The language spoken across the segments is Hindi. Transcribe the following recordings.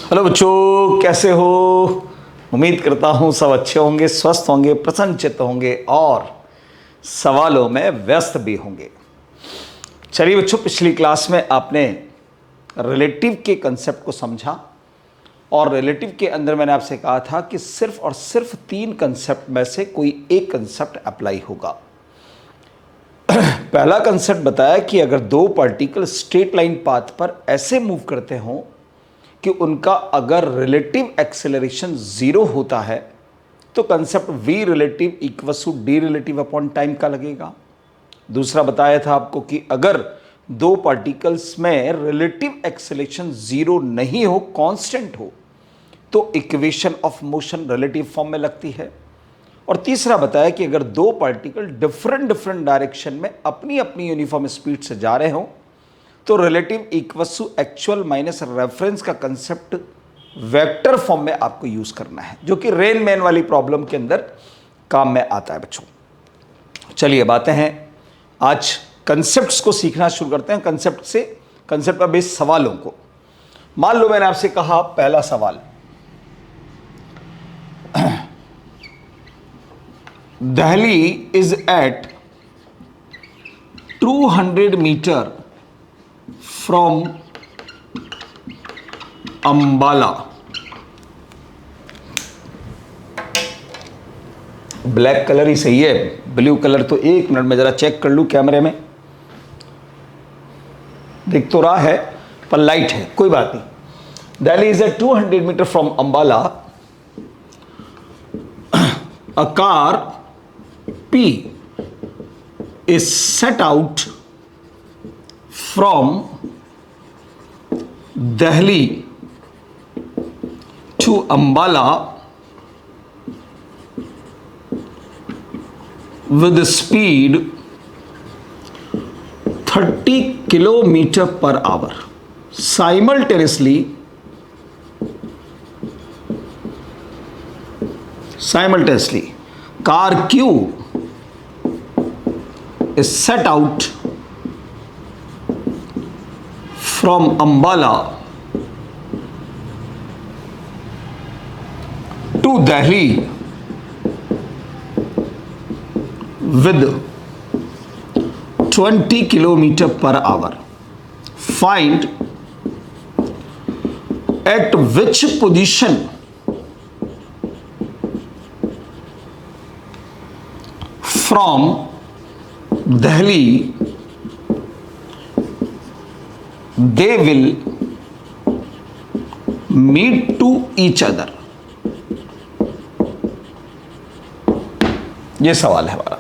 हेलो बच्चों, कैसे हो? उम्मीद करता हूँ सब अच्छे होंगे, स्वस्थ होंगे, प्रसन्नचित्त होंगे और सवालों में व्यस्त भी होंगे। चलिए बच्चों, पिछली क्लास में आपने रिलेटिव के कंसेप्ट को समझा और रिलेटिव के अंदर मैंने आपसे कहा था कि सिर्फ और सिर्फ 3 कंसेप्ट में से कोई एक कंसेप्ट अप्लाई होगा। पहला कंसेप्ट बताया कि अगर 2 पार्टिकल स्ट्रेट लाइन पाथ पर ऐसे मूव करते हों कि उनका अगर रिलेटिव एक्सेलरेशन 0 होता है तो concept v relative equal to d relative upon time का लगेगा। दूसरा बताया था आपको कि अगर 2 पार्टिकल्स में रिलेटिव एक्सेलरेशन 0 नहीं हो, कांस्टेंट हो, तो equation of motion relative form में लगती है। और तीसरा बताया कि अगर 2 पार्टिकल डिफरेंट डायरेक्शन में अपनी अपनी यूनिफॉर्म स्पीड से जा रहे हों तो relative equals to actual minus reference का कंसेप्ट वेक्टर फॉर्म में आपको यूज करना है, जो कि रेन मैन वाली प्रॉब्लम के अंदर काम में आता है बच्चों। चलिए अब आते हैं, आज कंसेप्ट्स को सीखना शुरू करते हैं। कंसेप्ट पर बेस्ड सवालों को। मान लो मैंने आपसे कहा, पहला सवाल, Delhi is at 200 metre from Ambala. Black colour ही सही है, ब्लू कलर तो 1 मिनट में जरा चेक कर लूं कैमरे में। दिख तो रहा है पर लाइट है, कोई बात नहीं। Delhi is at 200 metre from Ambala. A car P is set out from Delhi to Ambala with a speed 30 kilometer per hour. Simultaneously, car Q is set out from Ambala to Delhi with 20 kilometer per hour. Find at which position from Delhi they will meet to each other। ये सवाल है हमारा।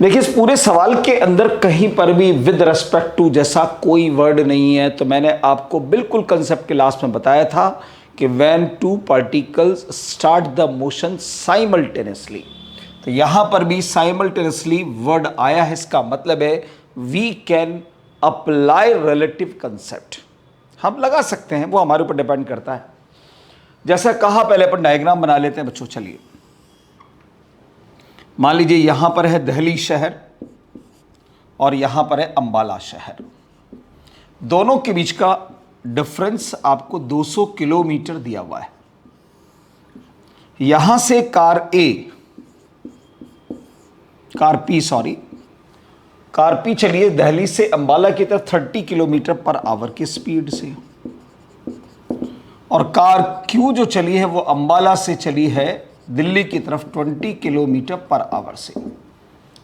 देखिए, इस पूरे सवाल के अंदर कहीं पर भी विद रेस्पेक्ट टू जैसा कोई वर्ड नहीं है। तो मैंने आपको बिल्कुल कंसेप्ट के लास्ट में बताया था कि when 2 particles start the motion simultaneously, तो यहां पर भी साइमल्टेनियसली वर्ड आया है। इसका मतलब है we can apply relative concept. हम लगा सकते हैं, वो हमारे ऊपर डिपेंड करता है। जैसा कहा, पहले अपन डायग्राम बना लेते हैं बच्चों। चलिए, मान लीजिए यहां पर है दिल्ली शहर और यहां पर है अंबाला शहर। दोनों के बीच का डिफरेंस आपको 200 किलोमीटर दिया हुआ है। यहां से कार पी चलिए दिल्ली से अंबाला की तरफ 30 किलोमीटर पर आवर की स्पीड से, और कार क्यू जो चली है वो अंबाला से चली है दिल्ली की तरफ 20 किलोमीटर पर आवर से।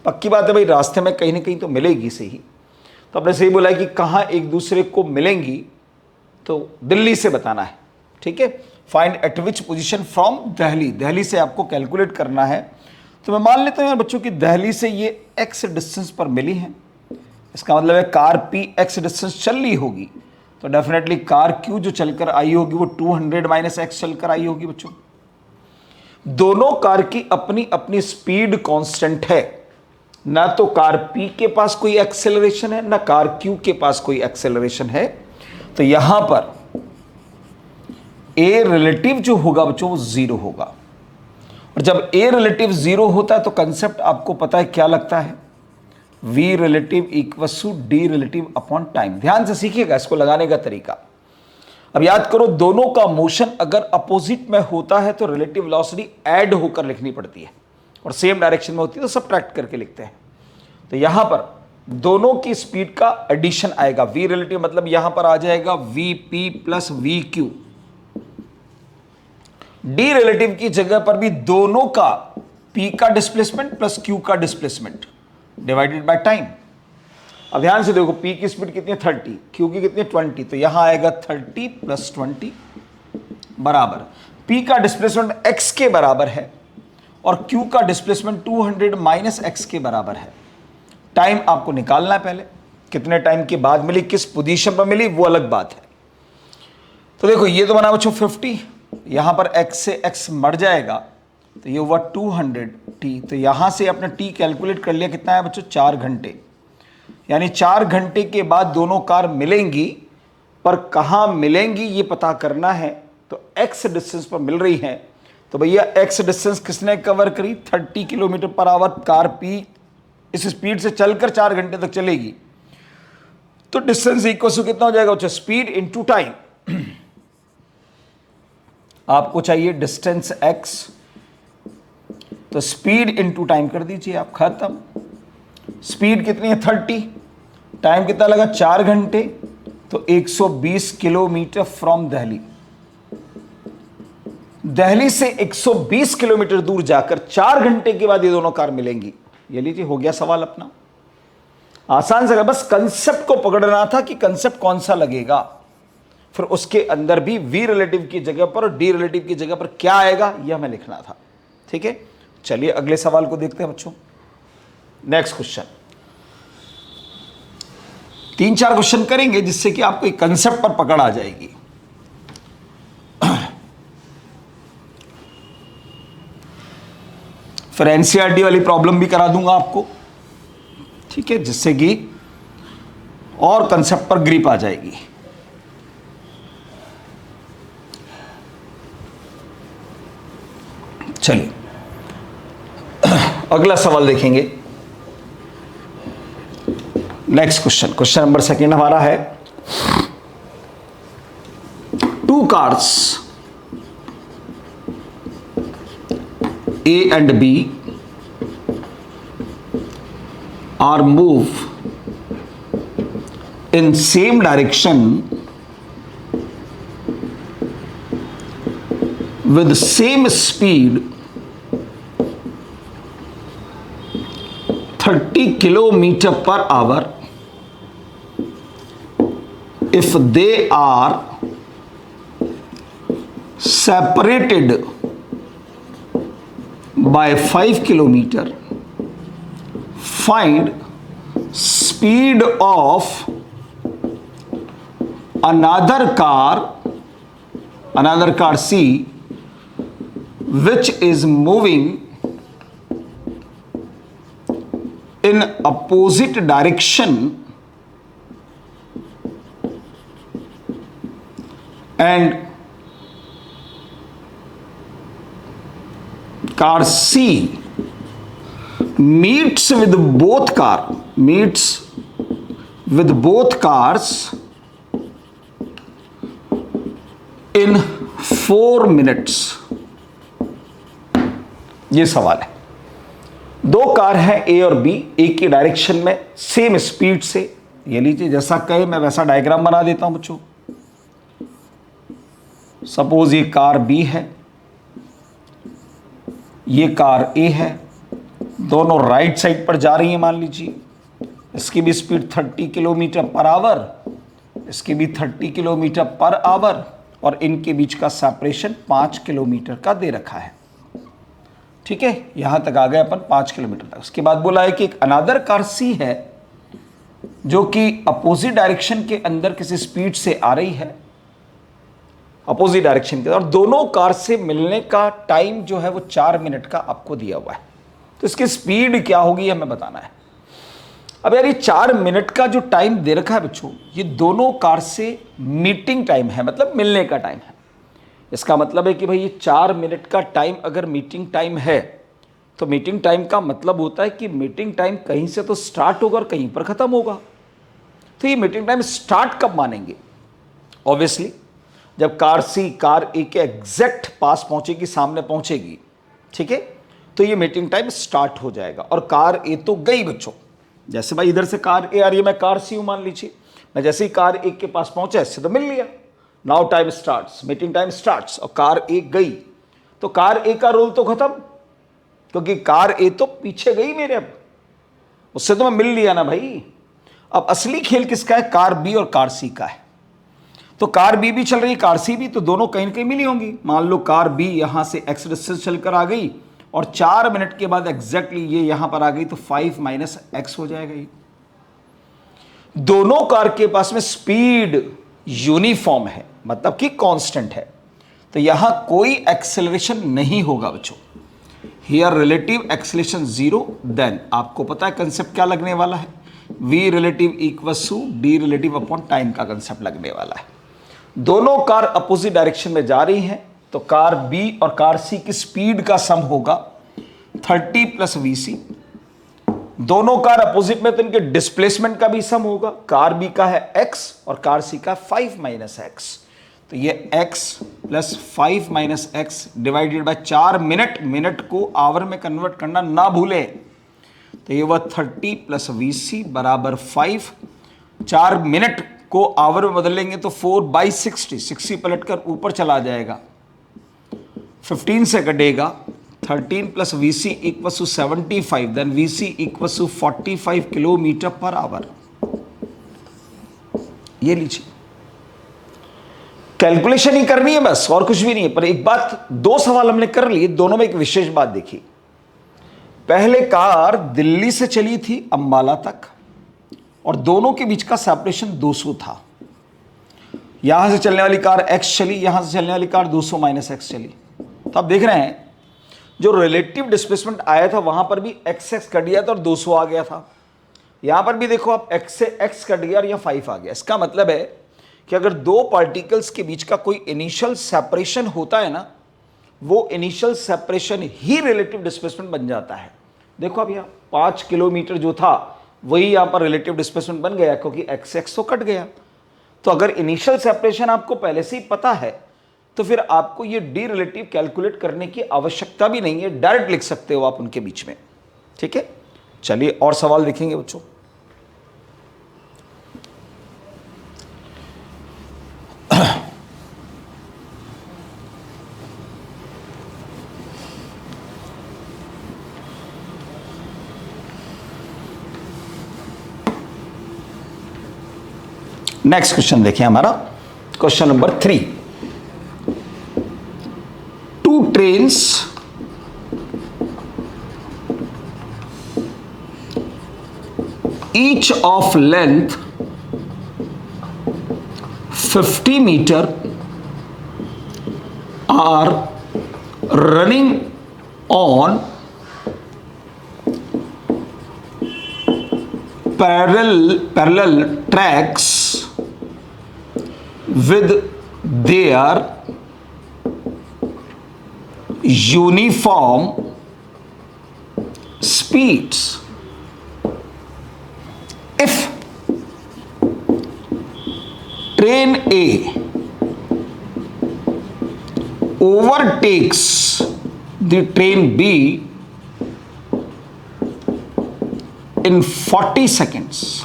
पक्की बात है भाई, रास्ते में कहीं ना कहीं तो मिलेगी सही। तो आपने सही बोला है कि कहाँ एक दूसरे को मिलेंगी, तो दिल्ली से बताना है। ठीक है, find at which position from Delhi से आपको कैलकुलेट करना है। तो मैं मान लेता हूं यार बच्चों कि दिल्ली से ये x डिस्टेंस पर मिली है। इसका मतलब है कार P x डिस्टेंस चल रही होगी, तो डेफिनेटली कार Q जो चलकर आई होगी वो 200 माइनस x चलकर आई होगी बच्चों। दोनों कार की अपनी अपनी स्पीड कांस्टेंट है। ना तो कार P के पास कोई एक्सेलरेशन है, ना कार Q के पास कोई एक्सेलरेशन है। तो यहां पर A रिलेटिव जो होगा बच्चों वो 0 होगा। और जब A रिलेटिव 0 होता है तो कंसेप्ट आपको पता है क्या लगता है, V relative equal to D relative upon time. ध्यान से सीखिएगा इसको लगाने का तरीका। अब याद करो, दोनों का मोशन अगर अपोजिट में होता है तो रिलेटिव वेलोसिटी ऐड होकर लिखनी पड़ती है, और सेम डायरेक्शन में होती है तो सबट्रैक्ट करके लिखते हैं। तो यहां पर दोनों की स्पीड का एडिशन आएगा, v रिलेटिव मतलब यहां पर आ जाएगा vp plus vq। d relative की जगह पर भी दोनों का p का डिस्प्लेसमेंट प्लस q का डिस्प्लेसमेंट डिवाइडेड बाय टाइम। अब ध्यान से देखो, p की स्पीड कितनी है 30, q की कितनी है 20, तो यहां आएगा 30 प्लस 20 बराबर p का डिस्प्लेसमेंट x के बराबर है और q का डिस्प्लेसमेंट 200 माइनस x के बराबर है। टाइम आपको निकालना है पहले, कितने टाइम के बाद मिली, किस पोजीशन पर मिली, वो अलग बात है। तो देखो ये तो बना बच्चों 50, यहां पर x से x मर जाएगा तो ये हुआ 200t। तो यहां से अपने t कैलकुलेट कर लिया, कितना है बच्चों 4 घंटे, यानी 4 घंटे के बाद दोनों कार मिलेंगी, पर कहां मिलेंगी ये पता करना है। तो x डिस्टेंस पर मिल रही है, तो भैया x डिस्टेंस किसने कवर करी, 30 kilometre per our car p इस स्पीड से चलकर 4 घंटे तक चलेगी। तो डिस्टेंस इक्वल टू कितना हो जाएगा बच्चों, स्पीड इनटू टाइम। आपको चाहिए डिस्टेंस x, तो स्पीड इनटू टाइम कर दीजिए आप, खत्म। स्पीड कितनी है 30, टाइम कितना लगा 4 घंटे, तो 120 किलोमीटर फ्रॉम दिल्ली। दिल्ली से 120 किलोमीटर दूर जाकर 4 घंटे के बाद ये दोनों कार मिलेंगी। ये लीजिए, हो गया सवाल अपना, आसान से, बस कंसेप्ट को पकड़ना था कि कंसेप्ट कौन सा लगेगा, फिर उसके अंदर भी v रिलेटिव की जगह पर और d रिलेटिव की जगह पर क्या आएगा यह हमें लिखना था। ठीक है, चलिए अगले सवाल को देखते हैं बच्चों। नेक्स्ट क्वेश्चन, 3-4 क्वेश्चन करेंगे जिससे कि आपको एक कंसेप्ट पर पकड़ आ जाएगी। फिर एनसीईआरटी वाली प्रॉब्लम भी करा दूंगा आपको, ठीक है, जिससे कि और कंसेप्ट पर ग्रिप आ जाएगी। चलिए अगला सवाल देखेंगे। नेक्स्ट क्वेश्चन, क्वेश्चन नंबर 2 हमारा है, 2 cars A and B are move in same direction with same speed 30 kilometer per hour if they are separated by 5 kilometer. Find speed of another car C which is moving in opposite direction and car C meets with both cars in 4 minutes। ये सवाल है, 2 कार हैं A और B, एक ही डायरेक्शन में सेम स्पीड से। ये लीजिए, जैसा कहे मैं वैसा डायग्राम बना देता हूं बच्चों। सपोज ये कार B है, ये कार A है, दोनों राइट साइड पर जा रही हैं मान लीजिए। इसकी भी स्पीड 30 किलोमीटर पर आवर, इसकी भी 30 किलोमीटर पर आवर, और इनके बीच का सेपरेशन 5 किलोमीटर का दे रखा है। ठीक है, यहां तक आ गए अपन 5 किलोमीटर तक। उसके बाद बोला है कि एक अनदर कार C है जो कि अपोजिट डायरेक्शन के अंदर किसी स्पीड से आ रही है, अपोजिट डायरेक्शन के, और दोनों कार से मिलने का टाइम जो है वो 4 मिनट का आपको दिया हुआ है। तो इसकी स्पीड क्या होगी हमें बताना है। अब यार ये 4 मिनट का जो टाइम दे रखा है बच्चों, ये दोनों कार से मीटिंग टाइम है, मतलब मिलने का टाइम है। इसका मतलब है कि भाई ये 4 मिनट का टाइम अगर मीटिंग टाइम है, तो मीटिंग टाइम का मतलब होता है कि मीटिंग टाइम कहीं से तो स्टार्ट होगा और कहीं पर खत्म होगा। तो ये मीटिंग टाइम स्टार्ट कब मानेंगे? ऑब्वियसली जब कार सी कार ए के एग्जैक्ट पास पहुंचेगी, सामने पहुंचेगी, ठीक है, तो ये मीटिंग टाइम स्टार्ट हो जाएगा। और कार ए तो गई बच्चों, जैसे भाई इधर से कार ए आ रही है, मैं कार सी हूं मान लीजिए, मैं जैसे ही कार ए के पास पहुंचा इससे तो मिल लिया, now time starts, meeting time starts, और कार ए गई तो कार ए का रोल तो खत्म, क्योंकि कार ए तो पीछे गई मेरे, अब उससे तो मैं मिल लिया ना भाई। अब असली खेल किसका है? कार बी और कार सी का है। तो कार बी भी चल रही है, कार सी भी, तो दोनों कहीं ना कहीं मिली होंगी। मान लो कार बी यहां से एक्स डिस्टेंस चलकर आ गई और 4 मिनट के बाद एग्जैक्टली ये यहां पर आ गई, तो 5 माइनस एक्स हो जाएगा ये। दोनों कार के पास में स्पीड यूनिफॉर्म है, मतलब कि कांस्टेंट है, तो यहां कोई एक्सेलरेशन नहीं होगा बच्चों। हियर रिलेटिव एक्सेलरेशन 0, देन आपको पता है कंसेप्ट क्या लगने वाला है, v relative equals to d relative upon time का कंसेप्ट लगने वाला है। दोनों कार अपोजिट डायरेक्शन में जा रही हैं, तो कार B और कार C की स्पीड का सम होगा 30 प्लस VC। दोनों कार अपोजिट में, तो इनके डिस्प्लेसमेंट का भी सम होगा। कार B का है x और कार C का 5 माइनस x, तो ये x plus 5 minus x divided by 4 minute, minute को आवर में कन्वर्ट करना ना भूले, तो ये वह 30 प्लस VC बराबर 5, 4 मिनट को आवर में बदलेंगे तो 4/60, 60 पलट कर ऊपर चला जाएगा, 15 से कटेगा, 13 plus VC equals to 75, then VC equals to 45 kilometre per hour. ये लीजिए, कैलकुलेशन ही करनी है बस, और कुछ भी नहीं है। पर एक बात, 2 सवाल हमने कर लिए, दोनों में एक विशेष बात देखी। पहले कार दिल्ली से चली थी अंबाला तक और दोनों के बीच का सेपरेशन 200 था। यहां से चलने वाली कार x चली, यहां से चलने वाली कार 200 माइनस एक्स चली। तो आप देख रहे हैं जो रिलेटिव डिस्प्लेसमेंट आया था वहां पर भी x कट गया था और 200 आ गया था। यहां पर भी देखो आप x से x कट गया और यहां 5 आ गया। इसका मतलब है कि अगर 2 पार्टिकल्स के बीच का कोई इनिशियल सेपरेशन होता है ना, वो इनिशियल सेपरेशन ही रिलेटिव डिस्प्लेसमेंट बन जाता है। देखो अब यहाँ 5 किलोमीटर जो था वही यहाँ पर रिलेटिव डिस्प्लेसमेंट बन गया, क्योंकि x तो कट गया। तो अगर इनिशियल सेपरेशन आपको पहले से ही पता है तो फिर आपको ये डी रिलेटिव कैलकुलेट करने की आवश्यकता भी नहीं है, डायरेक्ट लिख सकते हो आप उनके बीच में। ठीक है, चलिए और सवाल देखेंगे बच्चों। नेक्स्ट क्वेश्चन देखिए हमारा, question number 3। 2 trains each of length 50 meter are running on parallel tracks with their uniform speeds. If train A overtakes the train B in 40 seconds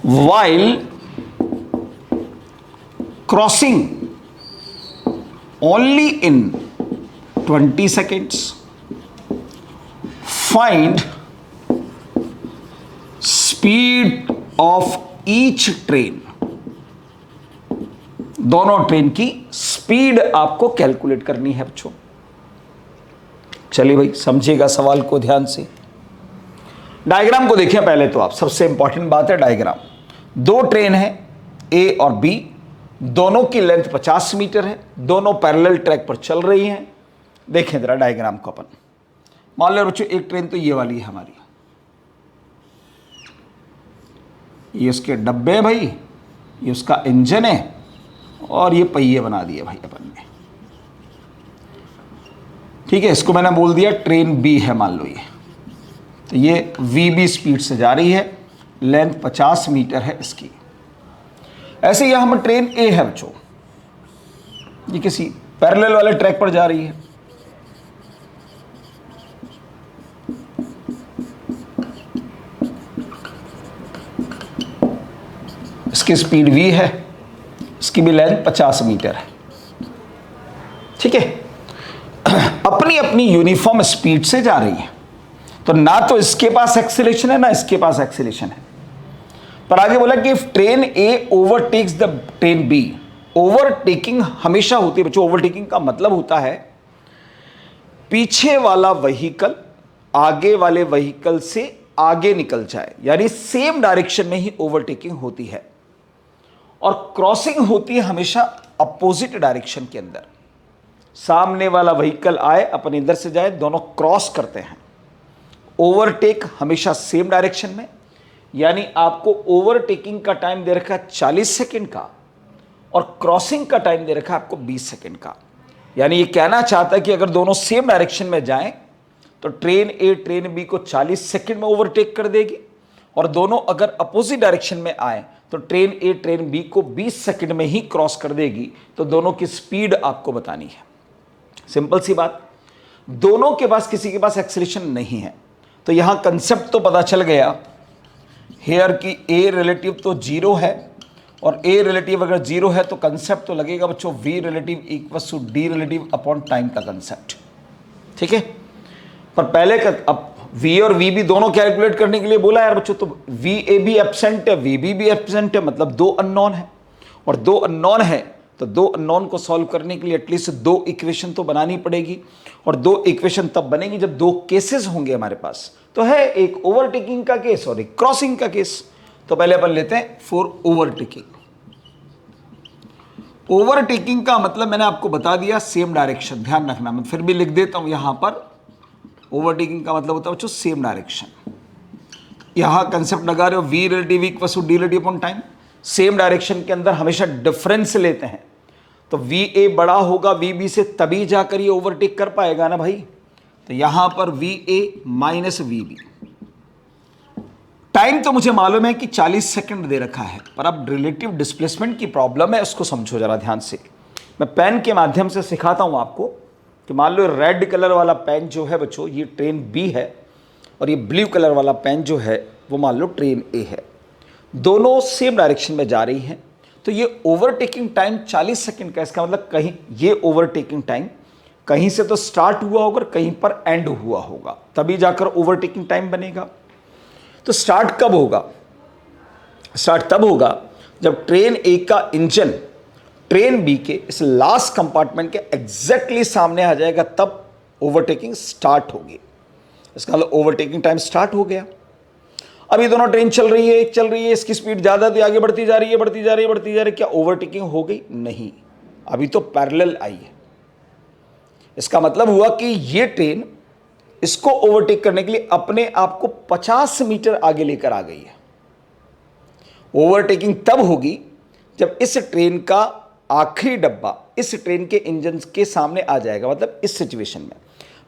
while crossing only in 20 seconds, find speed of each train. दोनों ट्रेन की स्पीड आपको कैलकुलेट करनी है बच्चों। चलिए भाई समझिएगा सवाल को ध्यान से। डायग्राम को देखिए पहले तो आप, सबसे इंपॉर्टेंट बात है डायग्राम। 2 ट्रेन है ए और बी, दोनों की लेंथ 50 मीटर है, दोनों पैरेलल ट्रैक पर चल रही हैं। देखें जरा डायग्राम को अपन। मान लो बच्चों एक ट्रेन तो ये वाली है हमारी, ये उसके डब्बे है भाई, ये उसका इंजन है और ये पहिए बना दिए भाई अपन ने। ठीक है, इसको मैंने बोल दिया ट्रेन बी है मान लो ये, तो ये वीबी स्पीड से जा रही है, लेंथ 50 मीटर है इसकी। ऐसे यहां हम ट्रेन ए है बच्चों, ये किसी पैरेलल वाले ट्रैक पर जा रही है, इसकी स्पीड v है, इसकी भी लेंथ 50 मीटर है, ठीक है। अपनी अपनी यूनिफॉर्म स्पीड से जा रही है, तो ना तो इसके पास एक्सीलरेशन है ना इसके पास एक्सीलरेशन है। पर आगे बोला कि if train A overtakes the train B, overtaking हमेशा होती है बच्चों। ओवरटेकिंग का मतलब होता है पीछे वाला व्हीकल आगे वाले व्हीकल से आगे निकल जाए, यानी सेम डायरेक्शन में ही ओवरटेकिंग होती है। और क्रॉसिंग होती है हमेशा अपोजिट डायरेक्शन के अंदर, सामने वाला व्हीकल आए अपन इधर से जाए, दोनों क्रॉस करते हैं। ओवरटेक हमेशा सेम डायरेक्शन में, यानी आपको ओवरटेकिंग का टाइम दे रखा है 40 सेकंड का और क्रॉसिंग का टाइम दे रखा है आपको 20 सेकंड का। यानी ये कहना चाहता है कि अगर दोनों सेम डायरेक्शन में जाएं तो ट्रेन ए ट्रेन बी को 40 सेकंड में ओवरटेक कर देगी, और दोनों अगर अपोजिट डायरेक्शन में आए तो ट्रेन ए ट्रेन बी को 20 सेकंड में ही क्रॉस कर देगी। तो दोनों की स्पीड आपको बतानी है। सिंपल सी बात, दोनों के पास किसी के पास एक्सीलरेशन नहीं है, तो यहां कंसेप्ट तो पता चल गया हेयर की ए रिलेटिव तो जीरो है, और ए रिलेटिव अगर जीरो है तो कंसेप्ट तो लगेगा बच्चों V relative equals to D relative upon time का कंसेप्ट, ठीक है। पर पहले अब वी और वी बी दोनों कैलकुलेट करने के लिए बोला यार बच्चों, तो वी ए भी एब्सेंट है वी बी भी एब्सेंट है, मतलब दो अननोन है, और दो अननोन है तो दो अननोन को सॉल्व करने के लिए एटलीस्ट दो इक्वेशन तो बनानी पड़ेगी, और दो इक्वेशन तब बनेगी जब दो केसेस होंगे हमारे पास। तो है एक ओवरटेकिंग का केस और एक क्रॉसिंग का केस। तो पहले अपन लेते हैं फॉर ओवरटेकिंग। ओवरटेकिंग का मतलब मैंने आपको बता दिया सेम डायरेक्शन, ध्यान रखना, मैं फिर भी लिख देता हूं यहां पर। ओवरटेकिंग का मतलब होता है बच्चों सेम डायरेक्शन। यहां कंसेप्ट लगा रहे हो V relative equals to D relative upon time. Same direction के अंदर हमेशा डिफरेंस लेते हैं, तो वी ए बड़ा होगा वी बी से, तभी जाकर ये ओवरटेक कर पाएगा ना भाई। तो यहां पर V A minus V B. Time तो मुझे मालूम है कि 40 सेकंड दे रखा है, पर अब रिलेटिव डिस्प्लेसमेंट की प्रॉब्लम है, उसको समझो जरा ध्यान से। मैं पेन के माध्यम से सिखाता हूं आपको कि मान लो रेड कलर वाला पेन जो है बच्चों ये ट्रेन बी है, और ये ब्लू कलर वाला पेन जो है वो मान लो ट्रेन ए है। दोनों सेम डायरेक्शन में जा रही हैं, तो ये ओवरटेकिंग टाइम 40 सेकंड का। इसका मतलब कहीं ये ओवरटेकिंग टाइम कहीं से तो स्टार्ट हुआ होगा, कहीं पर एंड हुआ होगा, तभी जाकर ओवरटेकिंग टाइम बनेगा। तो स्टार्ट कब होगा? स्टार्ट तब होगा जब ट्रेन ए का इंजन ट्रेन बी के इस लास्ट कंपार्टमेंट के एग्जैक्टली सामने आ जाएगा, तब ओवरटेकिंग स्टार्ट होगी। इसका मतलब ओवरटेकिंग टाइम स्टार्ट हो गया। अभी दोनों ट्रेन चल रही है, एक चल रही है, इसकी स्पीड ज्यादा थी, आगे बढ़ती जा रही है, बढ़ती जा रही है, बढ़ती जा रही है। क्या ओवरटेकिंग हो गई? नहीं, अभी तो पैरेलल आई है। इसका मतलब हुआ कि ये ट्रेन इसको ओवरटेक करने के लिए अपने आप को 50 मीटर आगे लेकर आ गई है। ओवरटेकिंग तब होगी जब इस ट्रेन का आखिरी डब्बा इस ट्रेन के इंजन के सामने आ जाएगा, मतलब इस सिचुएशन में,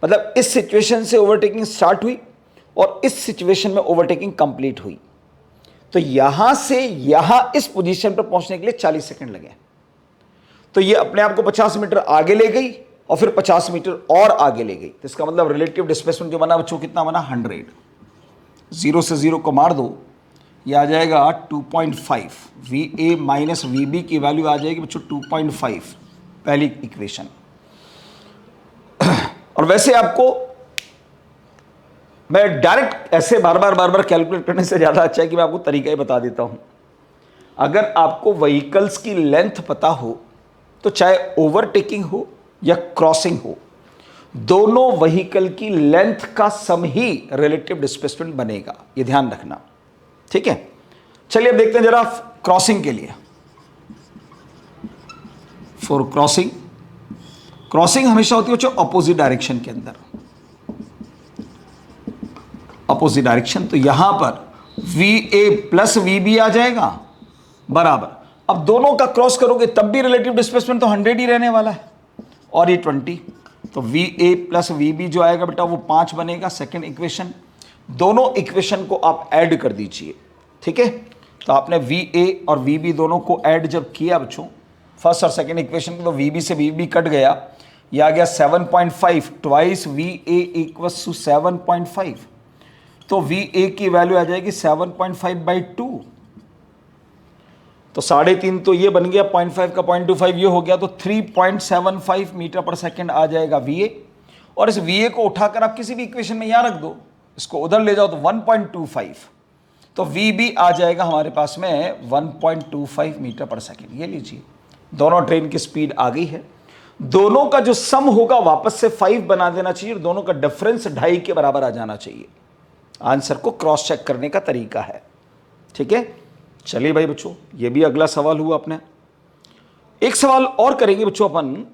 मतलब इस सिचुएशन से ओवरटेकिंग स्टार्ट हुई और इस सिचुएशन में ओवरटेकिंग कंप्लीट हुई। तो यहां से यहां इस पोजीशन पर पहुंचने के लिए 40 सेकंड लगे। तो ये अपने आप को 50 मीटर आगे ले गई और फिर 50 मीटर और आगे ले गई। तो इसका मतलब रिलेटिव डिस्प्लेसमेंट जो बना बच्चों कितना बना? 100। 0 से 0 को मार दो, ये आ जाएगा 2.5। V A minus V B की वैल्यू आ जाएगी बच्चों 2.5, पहली इक्वेशन। और वैसे आपको मैं डायरेक्ट ऐसे बार बार कैलकुलेट करने से ज़्यादा अच्छा है कि मैं आपको तरीका ही बता देता हूं। अगर आपको व्हीकल्स की लेंथ पता हो तो चाहे ओवरटेकिंग हो या क्रॉसिंग हो, दोनों व्हीकल की लेंथ का सम ही रिलेटिव डिस्प्लेसमेंट बनेगा, ये ध्यान रखना, ठीक है। चलिए अब देखते हैं जरा क्रॉसिंग के लिए। फॉर क्रॉसिंग, क्रॉसिंग हमेशा होती है बच्चों अपोजिट डायरेक्शन के अंदर, अपोजिट डायरेक्शन। तो यहां पर V A plus V B आ जाएगा बराबर। अब दोनों का क्रॉस करोगे तब भी रिलेटिव डिस्प्लेसमेंट तो 100 ही रहने वाला है, और ये 20। तो V A plus V B जो आएगा बेटा वो 5 बनेगा, सेकेंड इक्वेशन। दोनों इक्वेशन को आप ऐड कर दीजिए, ठीक है। तो आपने वी ए और वी बी दोनों को ऐड जब किया बच्चों फर्स्ट और सेकंड इक्वेशन को, तो वी बी से वी बी कट गया, ये आ गया 7.5, twice V A equals to 7.5, तो वी ए की वैल्यू आ जाएगी 7.5/2, तो 3.5 तो ये बन गया, 0.5 का 0.25 ये हो गया, तो 3.75 मीटर पर सेकेंड आ जाएगा वी ए। और इस वी ए को उठाकर आप किसी भी इक्वेशन में यहां रख दो, इसको उधर ले जाओ तो 1.25, तो वी बी आ जाएगा हमारे पास में 1.25 मीटर पर सेकेंड। ये लीजिए, दोनों ट्रेन की स्पीड आ गई है, दोनों का जो सम होगा वापस से 5 बना देना चाहिए, दोनों का डिफरेंस 2.5 के बराबर आ जाना चाहिए। आंसर को क्रॉस चेक करने का तरीका है, ठीक है। चलिए भाई बच्चों, ये भी अगला सवाल हुआ अपने। एक सवाल और करेंगे बच्चों अपन,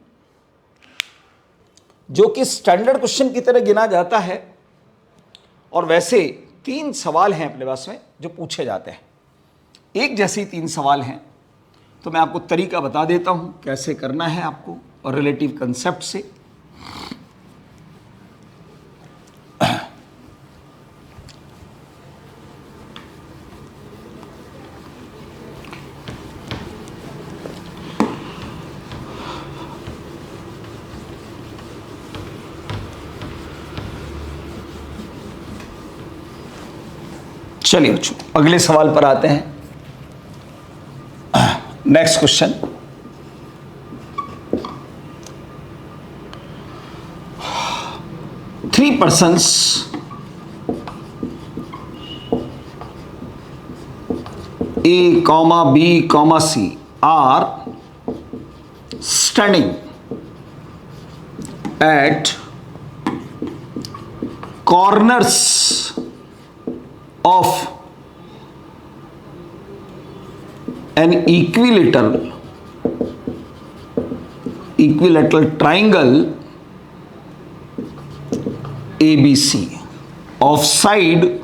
जो कि स्टैंडर्ड क्वेश्चन की तरह गिना जाता है, और वैसे 3 सवाल हैं अपने पास में जो पूछे जाते हैं, एक जैसे ही 3 सवाल हैं, तो मैं आपको तरीका बता देता हूं कैसे करना है आपको, और रिलेटिव कंसेप्ट से। चलिए बच्चों, अगले सवाल पर आते हैं। Next question, three persons A, B, C are standing at corners of an equilateral triangle ABC of side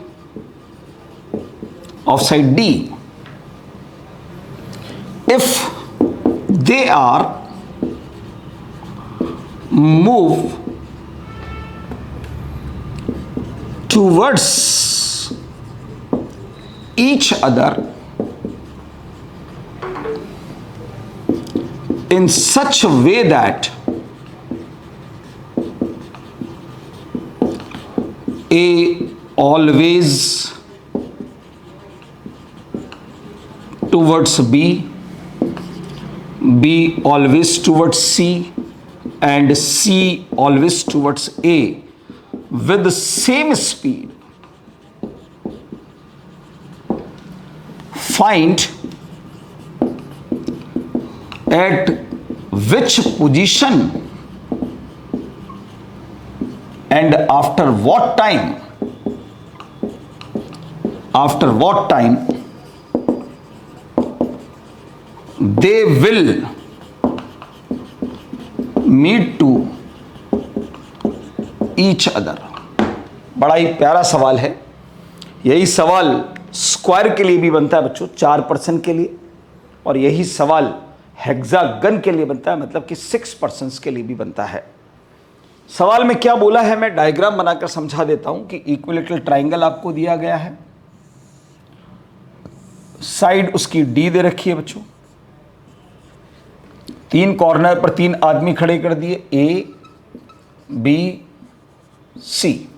D. If they are moved towards each other in such a way that A always towards B, B always towards C, and C always towards A with the same speed, find at which position and after what time they will meet to each other। बड़ा ही प्यारा सवाल है। यही सवाल स्क्वायर के लिए भी बनता है बच्चों, 4 पर्सन के लिए, और यही सवाल हेक्सागन के लिए बनता है, मतलब कि 6 पर्सन्स के लिए भी बनता है। सवाल में क्या बोला है मैं डायग्राम बनाकर समझा देता हूं कि इक्विलेटरल ट्राइंगल आपको दिया गया है, साइड उसकी डी दे रखी है बच्चों, 3 कॉर्नर पर 3 आदमी खड़े कर दिए, ए बी सी।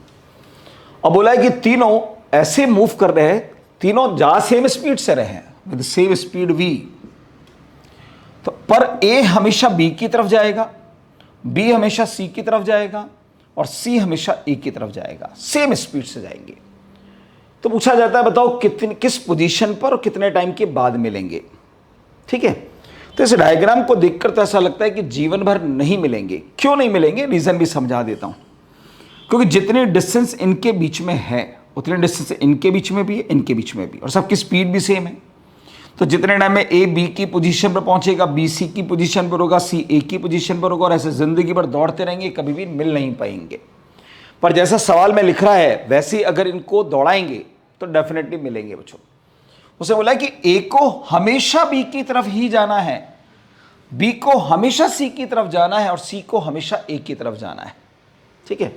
अब बोला है कि तीनों ऐसे मूव कर रहे हैं, तीनों जा सेम स्पीड से रहे हैं विद सेम स्पीड वी, तो पर ए हमेशा बी की तरफ जाएगा, बी हमेशा सी की तरफ जाएगा, और सी हमेशा ए की तरफ जाएगा, सेम स्पीड से जाएंगे। तो पूछा जाता है बताओ किस पोजीशन पर और कितने टाइम के बाद मिलेंगे। ठीक है, तो इस डायग्राम को देखकर तो ऐसा लगता है कि जीवन भर नहीं मिलेंगे। क्यों नहीं मिलेंगे, रीजन भी समझा देता हूं। क्योंकि जितनी डिस्टेंस इनके बीच में है उतनी डिस्टेंस इनके बीच में भी है, इनके बीच में भी, और सबकी स्पीड भी सेम है। तो जितने टाइम में ए बी की पोजीशन पर पहुंचेगा, बी सी की पोजीशन पर होगा, सी ए की पोजीशन पर होगा, और ऐसे जिंदगी भर दौड़ते रहेंगे, कभी भी मिल नहीं पाएंगे। पर जैसा सवाल में लिख रहा है वैसे ही अगर इनको दौड़ाएंगे तो डेफिनेटली मिलेंगे बच्चों। उसे बोला कि ए को हमेशा बी की तरफ ही जाना है, बी को हमेशा सी की तरफ जाना है, और सी को हमेशा ए की तरफ जाना है। ठीक है,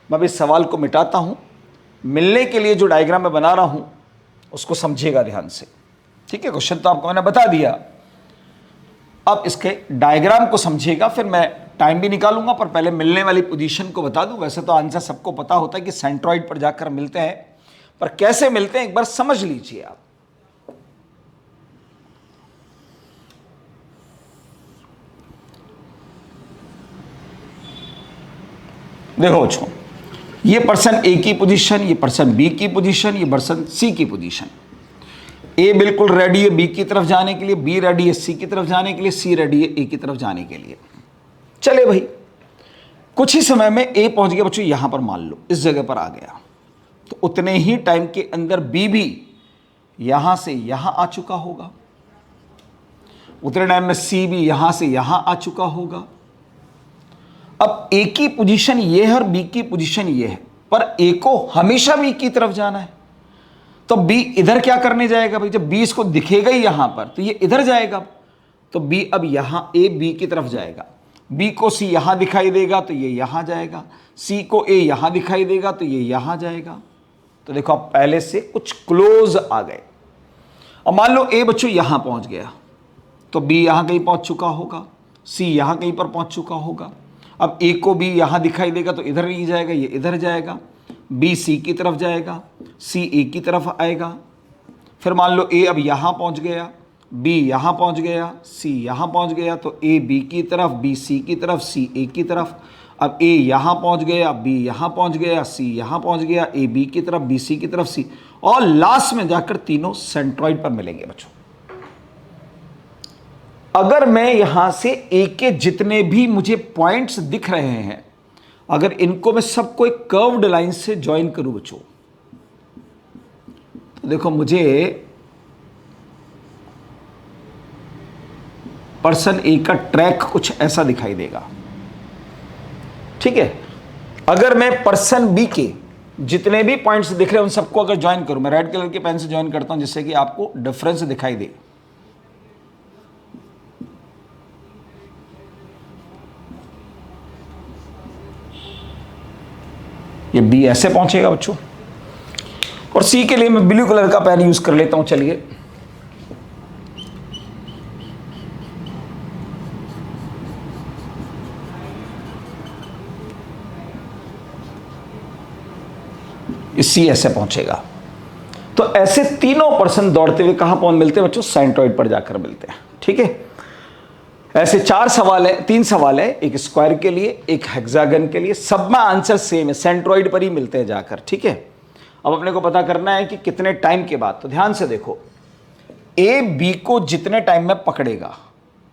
मैं अब इस सवाल को मिटाता हूं, मिलने के लिए जो डायग्राम मैं बना रहा हूं उसको समझिएगा ध्यान से। ठीक है, क्वेश्चन तो आपको मैंने बता दिया। अब इसके डायग्राम को समझिएगा, फिर मैं टाइम भी निकालूंगा, पर पहले मिलने वाली पोजीशन को बता दूं। वैसे तो आंसर सबको पता होता है कि सेंट्रॉइड पर जाकर मिलते हैं, पर कैसे मिलते हैं एक बार समझ लीजिए आप। देखो बच्चों, ये पर्सन ए की पोजीशन, ये पर्सन बी की पोजीशन, ये पर्सन सी की पोजीशन। ए बिल्कुल रेडी है बी की तरफ जाने के लिए, बी रेडी है सी की तरफ जाने के लिए, सी रेडी है ए की तरफ जाने के लिए। चले भाई, कुछ ही समय में ए पहुंच गया बच्चों, यहां पर मान लो इस जगह पर आ गया, तो उतने ही टाइम के अंदर बी भी यहां से यहां आ चुका होगा, उतने टाइम में सी भी यहां से यहां आ चुका होगा। अब ए की पोजीशन ये है और बी की पोजीशन ये है, पर ए को हमेशा बी की तरफ जाना है, तो बी इधर क्या करने जाएगा भाई? जब बी इसको दिखेगा ही यहां पर, तो ये इधर जाएगा, तो बी अब यहां ए बी की तरफ जाएगा। बी को सी यहां दिखाई देगा तो ये यहां जाएगा, सी को ए यहां दिखाई देगा तो ये यहां जाएगा। तो देखो आप पहले से कुछ क्लोज आ गए। अब मान लो ए बच्चों यहां पहुंच गया, तो बी यहां कहीं पहुंच चुका होगा, सी यहां कहीं पर पहुंच चुका होगा। अब ए को बी यहां दिखाई देगा तो इधर नहीं जाएगा, ये इधर जाएगा। बी सी की तरफ जाएगा, सी ए की तरफ आएगा। फिर मान लो ए अब यहां पहुंच गया, बी यहां पहुंच गया, सी यहां पहुंच गया, तो ए बी की तरफ, बी सी की तरफ, सी ए की तरफ। अब ए यहां पहुंच गया, बी यहां पहुंच गया, सी यहां पहुंच गया, ए बी की तरफ, बी सी की तरफ, सी, और लास्ट में जाकर तीनों सेंट्रॉइड पर मिलेंगे बच्चों। अगर मैं यहां से ए के जितने भी मुझे पॉइंट्स दिख रहे हैं, अगर इनको मैं सबको एक कर्व्ड लाइन से ज्वाइन करूं बच्चों, तो देखो मुझे पर्सन ए का ट्रैक कुछ ऐसा दिखाई देगा, ठीक है। अगर मैं पर्सन बी के जितने भी पॉइंट्स दिख रहे हैं उन सबको अगर ज्वाइन करूं, मैं रेड कलर के पेन से ज्वाइन करता हूं जिससे कि आपको डिफरेंस दिखाई दे। ये बी ऐसे पहुंचेगा बच्चों, और सी के लिए मैं ब्लू कलर का पेन यूज कर लेता हूं। चलिए, सी ऐसे पहुंचेगा। तो ऐसे तीनों पर्सन दौड़ते हुए कहां पहुंच मिलते हैं बच्चों? सेंट्रॉइड पर जाकर मिलते हैं, ठीक है। ऐसे 4 सवाल है, 3 सवाल है, एक स्क्वायर के लिए, एक हेक्सागन के लिए, सब में आंसर सेम है, सेंट्रॉइड पर ही मिलते हैं जाकर, ठीक है। अब अपने को पता करना है कि कितने टाइम के बाद। तो ध्यान से देखो, ए बी को जितने टाइम में पकड़ेगा,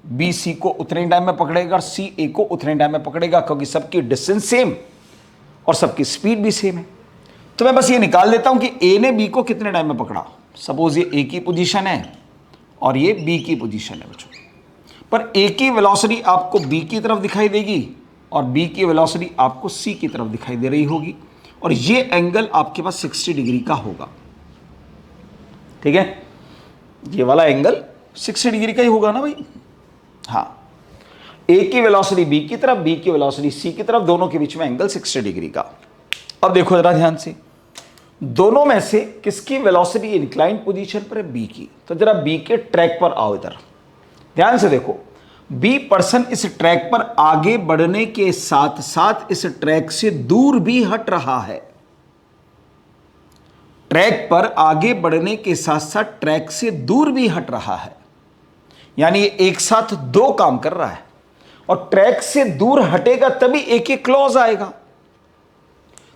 बी सी को उतने टाइम में पकड़ेगा, और सी ए को उतने टाइम में पकड़ेगा, क्योंकि सबकी डिस्टेंस सेम और सबकी स्पीड भी सेम है। तो मैं बस ये निकाल देता हूं कि ए ने बी को कितने टाइम में पकड़ा। सपोज ये ए की पोजीशन है और ये बी की पोजीशन है बच्चों, पर ए की वेलोसिटी आपको बी की तरफ दिखाई देगी और बी की वेलोसिटी आपको सी की तरफ दिखाई दे रही होगी, और ये एंगल आपके पास 60 डिग्री का होगा, ठीक है। ये वाला एंगल 60 डिग्री का ही होगा ना भाई। हाँ, ए की वेलोसिटी बी की तरफ, बी की वेलोसिटी सी की तरफ, दोनों के बीच में एंगल 60 डिग्री का। अब देखो जरा ध्यान से, दोनों में से किसकी वेलोसिटी इंक्लाइंड पोजीशन पर है? बी की। तो जरा बी के ट्रैक पर आओ, इधर ध्यान से देखो। बी पर्सन इस ट्रैक पर आगे बढ़ने के साथ साथ इस ट्रैक से दूर भी हट रहा है। ट्रैक पर आगे बढ़ने के साथ साथ ट्रैक से दूर भी हट रहा है, यानी ये एक साथ 2 काम कर रहा है। और ट्रैक से दूर हटेगा तभी एक एक क्लॉज आएगा।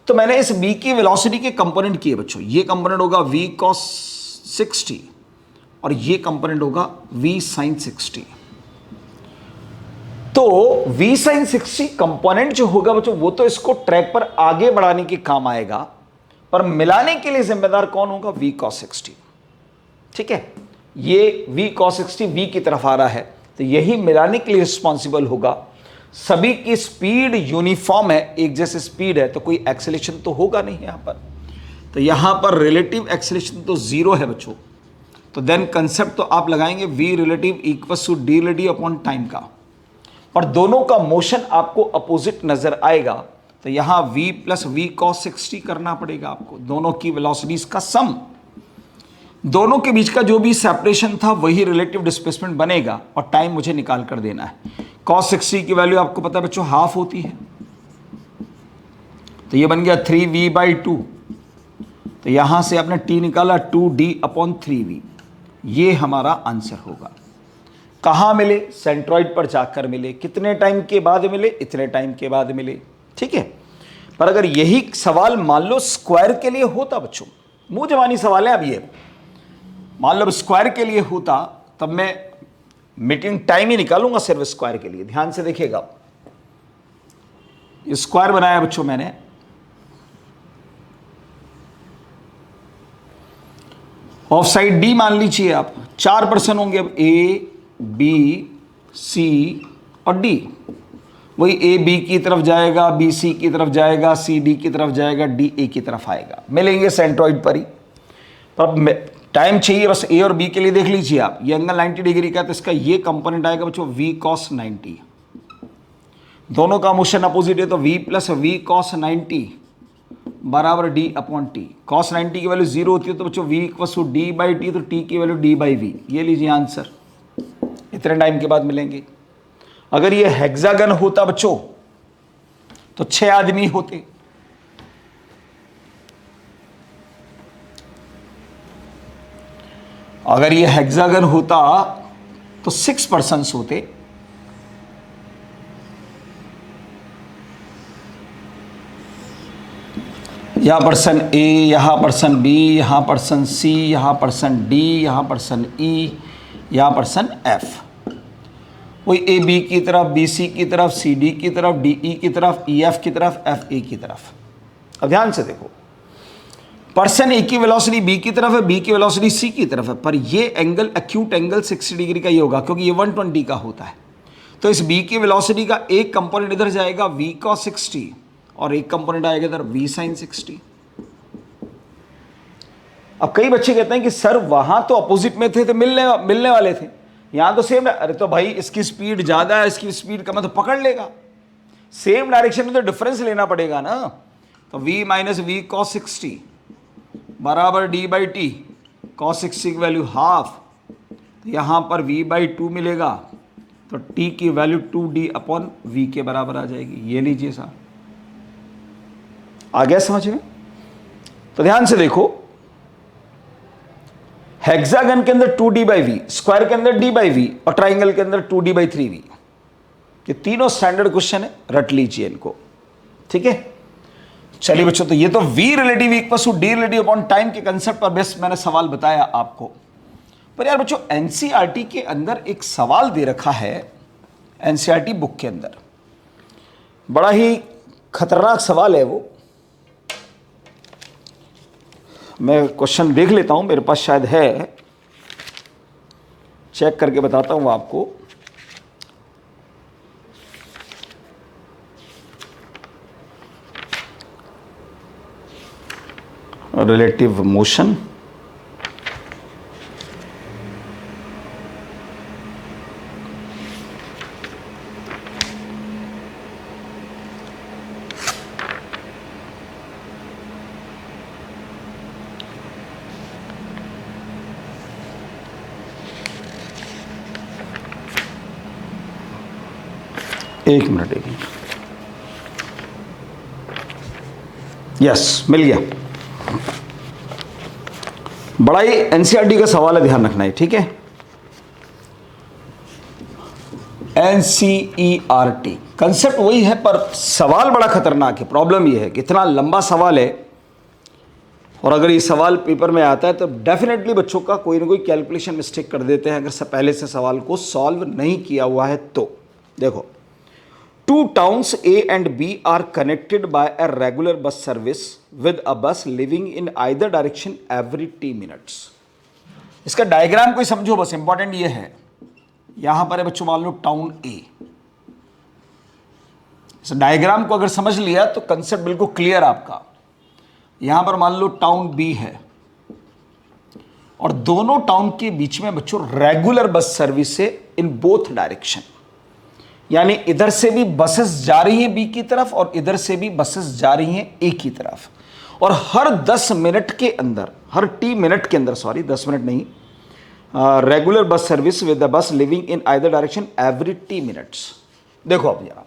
तो मैंने इस बी की वेलोसिटी के कंपोनेंट किए बच्चों। ये कंपोनेंट होगा v cos 60 और ये कंपोनेंट होगा v sin 60। तो v sin 60 कंपोनेंट जो होगा बच्चों, वो तो इसको ट्रैक पर आगे बढ़ाने के काम आएगा, पर मिलाने के लिए जिम्मेदार कौन होगा? v cos 60, ठीक है। ये v cos 60 v की तरफ आ रहा है, तो यही मिलाने के लिए रिस्पॉन्सिबल होगा। सभी की स्पीड यूनिफॉर्म है, एक जैसे स्पीड है, तो कोई एक्सेलेरेशन तो होगा नहीं यहां पर। तो यहां पर रिलेटिव एक्सेलेरेशन तो 0 है बच्चों। तो देन कंसेप्ट तो आप लगाएंगे v relative equals to d relative upon time का, और दोनों का मोशन आपको अपोजिट नजर आएगा। तो यहां v प्लस v cos 60 करना पड़ेगा आपको, दोनों की वेलोसिटीज का सम। दोनों के बीच का जो भी सेपरेशन था वही रिलेटिव डिस्प्लेसमेंट बनेगा और टाइम मुझे निकाल कर देना है। cos 60 की वैल्यू आपको पता है बच्चों हाफ होती है, तो ये बन गया 3v/2। तो यहां से आपने t निकाला 2d/3v, ये हमारा आंसर होगा। कहां मिले? सेंट्रॉइड पर जाकर मिले। कितने टाइम के बाद मिले? इतने टाइम के बाद मिले, ठीक है। पर अगर यही सवाल मान लो स्क्वायर के लिए होता बच्चों, मुंह जवानी सवाल है अब ये, मान लो स्क्वायर के लिए होता तब मैं मीटिंग टाइम ही निकालूंगा सिर्फ स्क्वायर के लिए। ध्यान से देखिएगा, ये स्क्वायर बनाया बच्चों मैंने, ऑफ साइड डी मान लीजिए आप, 4 पर्सन होंगे अब, ए बी सी और डी। वही ए बी की तरफ जाएगा, बी सी की तरफ जाएगा, सी डी की तरफ जाएगा, डी ए की तरफ आएगा, मिलेंगे सेंट्रॉइड पर ही। पर टाइम चाहिए बस ए और बी के लिए। देख लीजिए आप, ये एंगल 90 डिग्री का, तो इसका ये कंपोनेंट आएगा बच्चों v cos 90। दोनों का मोशन अपोजिट है, तो v प्लस v cos 90 बराबर d/t। cos 90 की वैल्यू 0 होती है, तो बच्चों v इक्वल टू d/t, तो t की वैल्यू d/v। ये लीजिए आंसर, इतने टाइम के बाद मिलेंगे। अगर ये हेक्सागन होता बच्चों तो 6 आदमी होते। अगर ये हेक्सागन होता तो 6 पर्सन्स होते। यहां पर्सन ए, यहां पर्सन बी, यहां पर्सन सी, यहां पर्सन डी, यहां पर्सन ई, यहां पर्सन एफ। वही ए बी की तरफ, बी सी की तरफ, सी डी की तरफ, डी ई की तरफ, ई एफ की तरफ, एफ ए की तरफ। अब ध्यान से देखो, पर्सन ए की वेलोसिटी बी की तरफ है, बी की वेलोसिटी सी की तरफ है, पर ये एंगल एक्यूट एंगल 60 डिग्री का ही होगा क्योंकि ये 120 का होता है। तो इस बी की वेलोसिटी का एक कंपोनेंट इधर जाएगा v cos 60 और एक कंपोनेंट आएगा इधर v sin 60। अब कई बच्चे कहते हैं कि सर वहां तो अपोजिट में थे तो मिलने वाले थे, यहां तो सेम। अरे तो भाई इसकी स्पीड ज्यादा है, इसकी स्पीड कम है, तो पकड़ लेगा। सेम डायरेक्शन में तो डिफरेंस लेना पड़ेगा ना। तो v माइनस v cos 60 बराबर d/t। cos 60 की वैल्यू हाफ, तो यहां पर v/2 मिलेगा, तो t की वैल्यू 2d/v के बराबर आ जाएगी। ये लीजिए साहब, आ गया समझ में? तो ध्यान से देखो, हेक्सागन के अंदर 2d/v, स्क्वायर के अंदर d/v और ट्राइंगल के अंदर 2d/3v। ये तीनों स्टैंडर्ड क्वेश्चन है, रट लीजिए इनको, ठीक है। चलिए बच्चों, तो ये तो v relative equal to d relative upon time के कंसेप्ट पर बेस्ट मैंने सवाल बताया आपको। पर यार बच्चों, एनसीईआरटी के अंदर एक सवाल दे रखा है, एनसीईआरटी बुक के अंदर बड़ा ही खतरनाक सवाल है वो। मैं क्वेश्चन देख लेता हूं, मेरे पास शायद है, चेक करके बताता हूं आपको। रिलेटिव मोशन, एक मिनट। यस, मिल गया। बड़ा ही एनसीईआरटी का सवाल है, ध्यान रखना है, ठीक है। एनसीईआरटी कंसेप्ट वही है, पर सवाल बड़ा खतरनाक है। प्रॉब्लम यह है कि इतना लंबा सवाल है, और अगर ये सवाल पेपर में आता है तो डेफिनेटली बच्चों का कोई ना कोई कैलकुलेशन मिस्टेक कर देते हैं अगर पहले से सवाल को सॉल्व नहीं किया हुआ है तो। देखो, 2 towns A and B are connected by a regular bus service with a bus leaving in either direction every t minutes। इसका डायग्राम कोई समझो बस, इंपॉर्टेंट ये है। यहां पर है बच्चों, मान लो टाउन A। इस डायग्राम को अगर समझ लिया तो कंसेप्ट बिल्कुल क्लियर आपका। यहां पर मान लो टाउन B है, और दोनों टाउन के बीच में बच्चों रेगुलर बस सर्विस है इन बोथ डायरेक्शन। यानी इधर से भी बसेस जा रही हैं बी की तरफ और इधर से भी बसेस जा रही हैं ए की तरफ, और हर 10 मिनट के अंदर, हर टी मिनट के अंदर, सॉरी 10 मिनट नहीं, regular bus service with the bus living in either direction every T minutes. देखो अब जरा,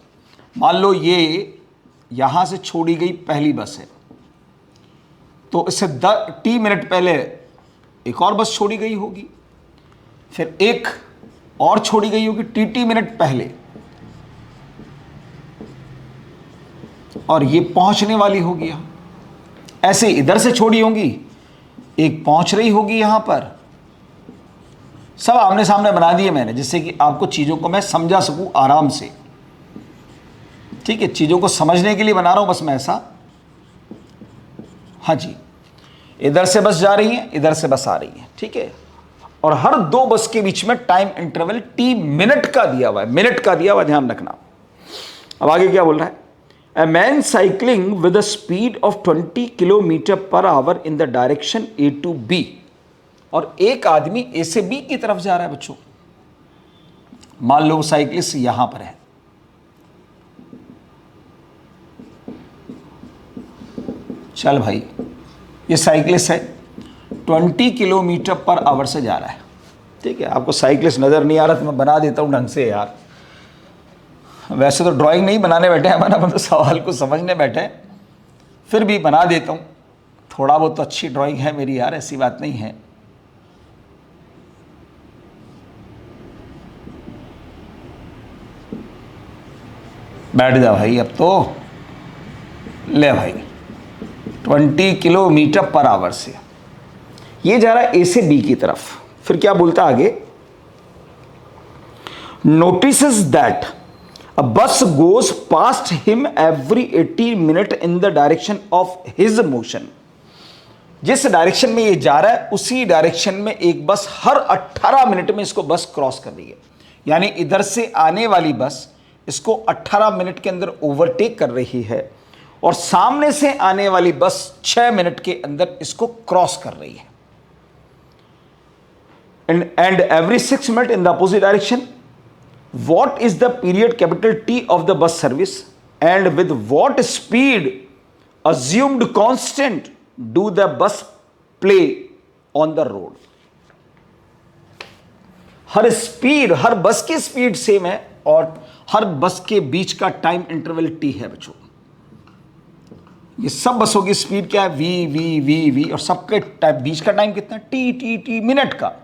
मान लो ये यहां से छोड़ी गई पहली बस है, तो इससे टी मिनट पहले एक और बस छोड़ी गई होगी, फिर एक और छोड़ी गई होगी टी मिनट पहले, और ये पहुंचने वाली होगी यहां। ऐसे इधर से छोड़ी होंगी, एक पहुंच रही होगी यहां पर। सब आमने सामने बना दिए मैंने, जिससे कि आपको चीजों को मैं समझा सकूं आराम से। ठीक है, चीजों को समझने के लिए बना रहा हूं बस मैं ऐसा। हाँ जी, इधर से बस जा रही है, इधर से बस आ रही है। ठीक है, और हर दो बस के बीच में टाइम इंटरवल टी मिनट का दिया हुआ है, मिनट का दिया हुआ, ध्यान रखना। अब आगे क्या बोल रहा है? A man cycling with a speed of 20 kilometre per our in the direction A to B, और एक आदमी A से B की तरफ जा रहा है बच्चों। मान लो साइकिलिस्ट यहां पर है, चल भाई ये साइकिलिस्ट है, 20 किलोमीटर पर आवर से जा रहा है। ठीक है, आपको साइकिलिस्ट नजर नहीं आ रहा तो मैं बना देता हूं ढंग से यार। वैसे तो ड्राइंग नहीं बनाने बैठे हैं अपन तो सवाल को समझने बैठे हैं, फिर भी बना देता हूँ। थोड़ा बहुत तो अच्छी ड्राइंग है मेरी यार, ऐसी बात नहीं है। बैठ जा भाई अब तो, ले भाई 20 किलोमीटर पर आवर से ये जा रहा है ए से बी की तरफ। फिर क्या बोलता आगे? Notices that a bus goes past him every 80 minute in the direction of his motion। जिस डायरेक्शन में ये जा रहा है उसी डायरेक्शन में एक बस हर 18 मिनट में इसको बस क्रॉस कर रही है। यानी इधर से आने वाली बस इसको 18 मिनट के अंदर ओवरटेक कर रही है, और सामने से आने वाली बस 6 मिनट के अंदर इसको क्रॉस कर रही है। And every 6 minute in the opposite direction. What is the period capital T of the bus service, and with what speed assumed constant do the bus play on the road? हर स्पीड, हर बस की स्पीड सेम है और हर बस के बीच का टाइम इंटरवल T है बच्चों। ये सब बसों की स्पीड क्या है? V और सबके बीच का टाइम कितना है? T मिनट का।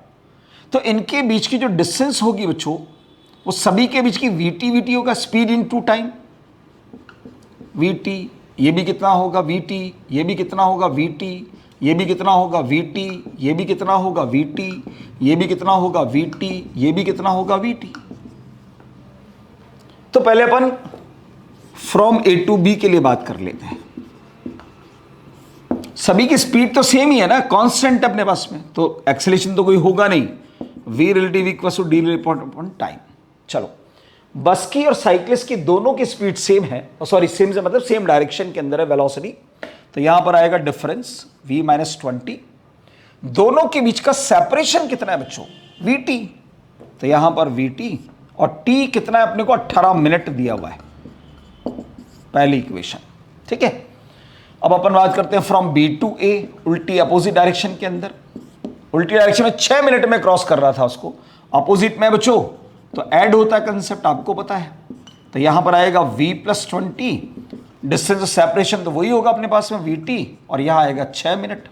तो इनके बीच की जो डिस्टेंस होगी बच्चों, वो सभी के बीच की VT होगा, speed into time. VT ये भी कितना होगा VT, ये भी कितना होगा VT, ये भी कितना होगा VT, ये भी कितना होगा VT, ये भी कितना होगा VT, ये भी कितना होगा VT। तो पहले अपन फ्रॉम A to B के लिए बात कर लेते हैं। सभी की स्पीड तो सेम ही है ना, कांस्टेंट अपने पास में, तो एक्सेलरेशन तो कोई होगा नहीं। V relative equal to D upon time. चलो, बस की और साइकिलिस्ट की दोनों की स्पीड सेम है, सॉरी सेम से मतलब सेम डायरेक्शन के अंदर है वेलोसिटी, तो यहां पर आएगा डिफरेंस v माइनस 20। दोनों के बीच का सेपरेशन कितना है बच्चों? vt, तो यहां पर vt और t कितना है अपने को? 18 मिनट दिया हुआ है, पहली इक्वेशन। ठीक है, अब अपन बात करते हैं फ्रॉम B to A, उल्टी अपोजिट डायरेक्शन के अंदर। उल्टी डायरेक्शन में 6 मिनट में क्रॉस कर रहा था उसको, अपोजिट में बच्चों तो ऐड होता है कंसेप्ट, आपको पता है। तो यहां पर आएगा v प्लस 20, डिस्टेंस सेपरेशन तो वही होगा अपने पास में vt, और यहां आएगा 6 मिनट।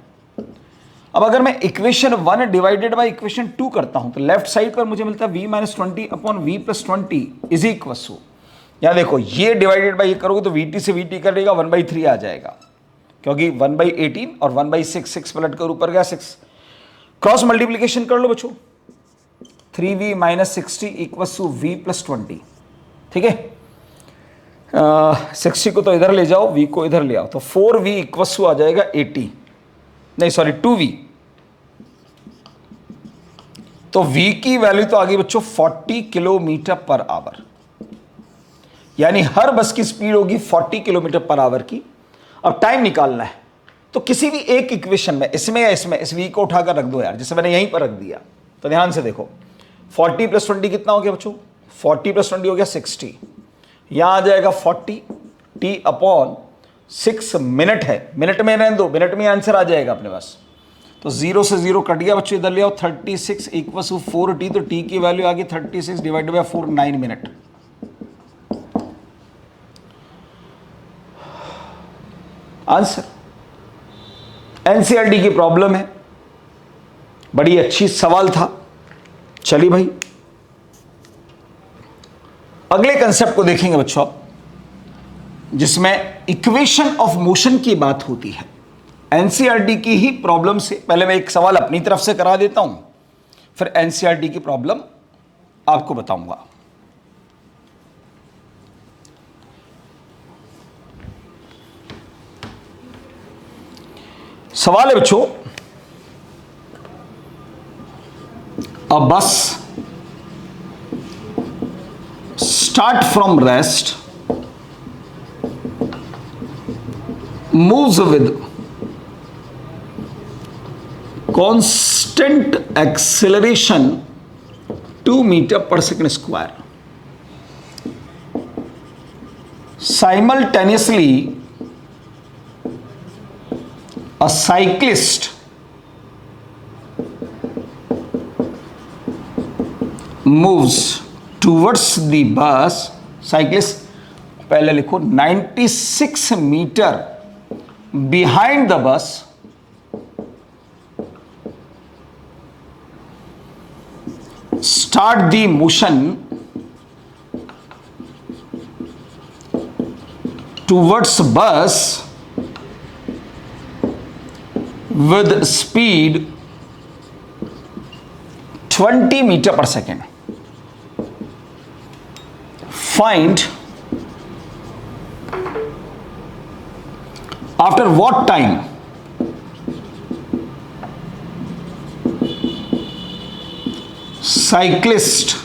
अब अगर मैं इक्वेशन 1 डिवाइडेड बाय इक्वेशन 2 करता हूं तो लेफ्ट साइड पर मुझे मिलता है v minus 20 upon v plus 20 is equal to, यहां देखो ये डिवाइडेड बाय ये करोगे तो vt से vt करेगा 1/3 आ जाएगा, क्योंकि 1/18 और 1/6, 6 पलट कर ऊपर गया 6, क्रॉस मल्टीप्लीकेशन कर लो बच्चों, 3v minus 60 equal to v plus 20। ठीक है, 60 को तो इधर ले जाओ, v को इधर ले आओ, तो 4v इक्वल टू आ जाएगा 80, नहीं सॉरी 2v। तो v की वैल्यू तो आ गई बच्चों 40 किलोमीटर पर आवर, यानी हर बस की स्पीड होगी 40 किलोमीटर पर आवर की। अब टाइम निकालना है, तो किसी भी एक इक्वेशन में, इसमें या इसमें, इस v को उठाकर रख दो यार, जैसे मैंने यहीं पर रख दिया। तो ध्यान से देखो, 40 प्लस 20 कितना हो गया बच्चों? 40 प्लस 20 हो गया 60, यहां आ जाएगा 40 t अपॉन 6 मिनट है, मिनट में रहने दो, मिनट में आंसर आ जाएगा अपने पास। तो 0 से 0 कट गया बच्चों, इधर ले आओ, 36 इक्वल्स टू 4t, तो t की वैल्यू आ गई 36 divided by 4, 9 minute. Answer NCERT की प्रॉब्लम है, बड़ी अच्छी सवाल था। चलिए भाई अगले कंसेप्ट को देखेंगे बच्चों, जिसमें इक्वेशन ऑफ मोशन की बात होती है। एनसीईआरटी की ही प्रॉब्लम से पहले मैं एक सवाल अपनी तरफ से करा देता हूं, फिर एनसीईआरटी की प्रॉब्लम आपको बताऊंगा। सवाल है बच्चों, a bus start from rest, moves with constant acceleration 2 meter per second square. Simultaneously, a cyclist moves towards the bus. Cyclist पहले लिखो 96 metre behind the bus, start the motion towards bus with speed 20 meter per second. Find after what time cyclist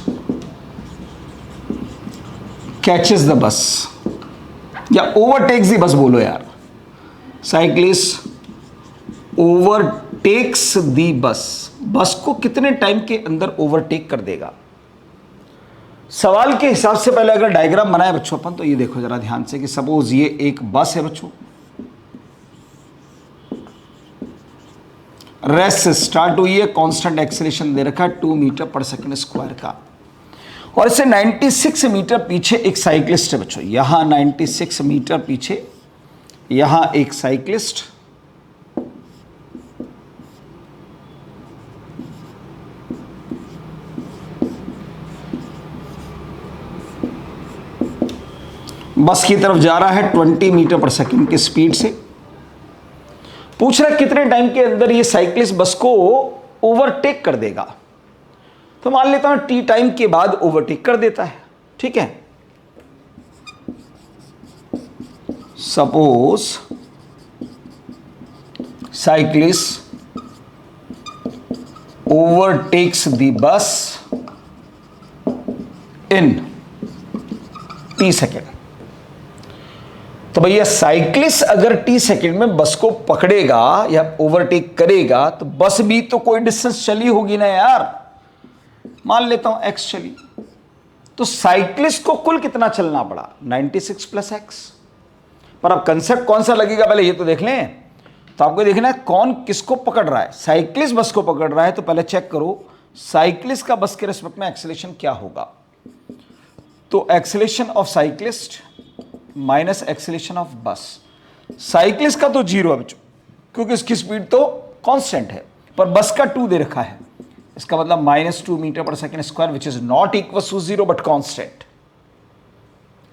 catches the bus, या overtakes the bus बोलो यार। cyclist ओवरटेक्स दी बस, बस को कितने टाइम के अंदर ओवरटेक कर देगा। सवाल के हिसाब से पहले अगर डायग्राम बनाए बच्चों अपन, तो ये देखो जरा ध्यान से कि सपोज ये एक बस है बच्चों, रेस्ट से स्टार्ट हुई है, कांस्टेंट एक्सेलरेशन दे रखा है 2 मीटर पर सेकंड स्क्वायर का, और इससे 96 मीटर पीछे एक साइक्लिस्ट है बच्चों। यहां 96 मीटर पीछे यहां एक साइक्लिस्ट, बस की तरफ जा रहा है 20 मीटर पर सेकंड की स्पीड से। पूछ रहा है कितने टाइम के अंदर ये साइक्लिस्ट बस को ओवरटेक कर देगा। तो मान लेता हूं टी टाइम के बाद ओवरटेक कर देता है, ठीक है। Suppose cyclist overtakes the bus in T second. तो भैया साइक्लिस्ट अगर टी सेकेंड में बस को पकड़ेगा या ओवरटेक करेगा, तो बस भी तो कोई डिस्टेंस चली होगी ना यार। मान लेता हूं x चली, तो साइक्लिस्ट को कुल कितना चलना पड़ा, 96 प्लस x। पर अब कंसेप्ट कौन सा लगेगा पहले ये तो देख लें। तो आपको देखना है कौन किसको पकड़ रहा है। साइक्लिस्ट बस को पकड़ रहा है, तो पहले चेक करो साइक्लिस्ट का बस के रिस्पेक्ट में एक्सेलरेशन क्या होगा। तो acceleration of cyclist minus acceleration of बस। साइक्लिस्ट का तो 0 है बच्चों, क्योंकि इसकी स्पीड तो कांस्टेंट है, पर बस का 2 दे रखा है। इसका मतलब -2 metre per second square, which is not equal to 0 but constant.